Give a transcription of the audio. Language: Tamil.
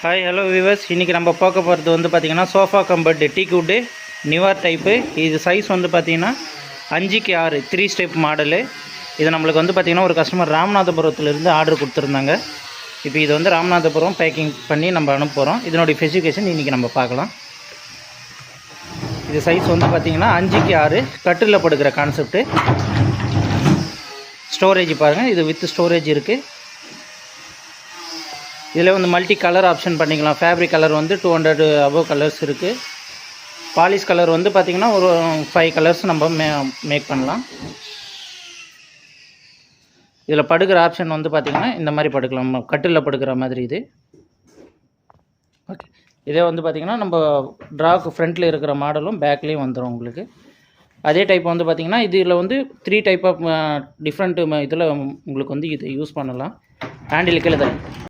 ஹாய் ஹலோ வியூவர்ஸ், இன்றைக்கி நம்ம பார்க்க போகிறது வந்து பார்த்திங்கன்னா sofa comfort teak wood newer type. இது சைஸ் வந்து பார்த்திங்கன்னா 5க்கு 6 3 ஸ்டெப் மாடலு. இது நம்மளுக்கு வந்து பார்த்திங்கன்னா ஒரு கஸ்டமர் ராமநாதபுரத்துலேருந்து ஆர்டர் கொடுத்துருந்தாங்க. இப்போ இது வந்து ராமநாதபுரம் பேக்கிங் பண்ணி நம்ம அனுப்ப போகிறோம். இதனுடைய ஸ்பெசிஃபிகேஷன் இன்றைக்கி நம்ம பார்க்கலாம். இது சைஸ் வந்து பார்த்திங்கன்னா 5க்கு 6 கட்டில் படுக்கிற கான்செப்ட்டு. ஸ்டோரேஜ் பாருங்கள், இது வித் ஸ்டோரேஜ் இருக்குது. இதில் வந்து மல்டி கலர் ஆப்ஷன் பண்ணிக்கலாம். ஃபேப்ரிக் கலர் வந்து 200 அபவ் கலர்ஸ் இருக்குது. பாலிஷ் கலர் வந்து பார்த்திங்கன்னா ஒரு 5 கலர்ஸ் நம்ம மேக் பண்ணலாம். இதில் படுக்கிற ஆப்ஷன் வந்து பார்த்திங்கன்னா இந்த மாதிரி படுக்கலாம், கட்டிலில் படுக்கிற மாதிரி. இது ஓகே. இதே வந்து பார்த்திங்கன்னா நம்ம ட்ராக்கு ஃப்ரண்ட்டில் இருக்கிற மாடலும் பேக்லேயும் வந்துடும் உங்களுக்கு. அதே டைப் வந்து பார்த்திங்கன்னா இதில் வந்து 3 டைப் ஆஃப் டிஃப்ரெண்ட் இதில் உங்களுக்கு வந்து இது யூஸ் பண்ணலாம். ஹேண்டில் கீழே தான்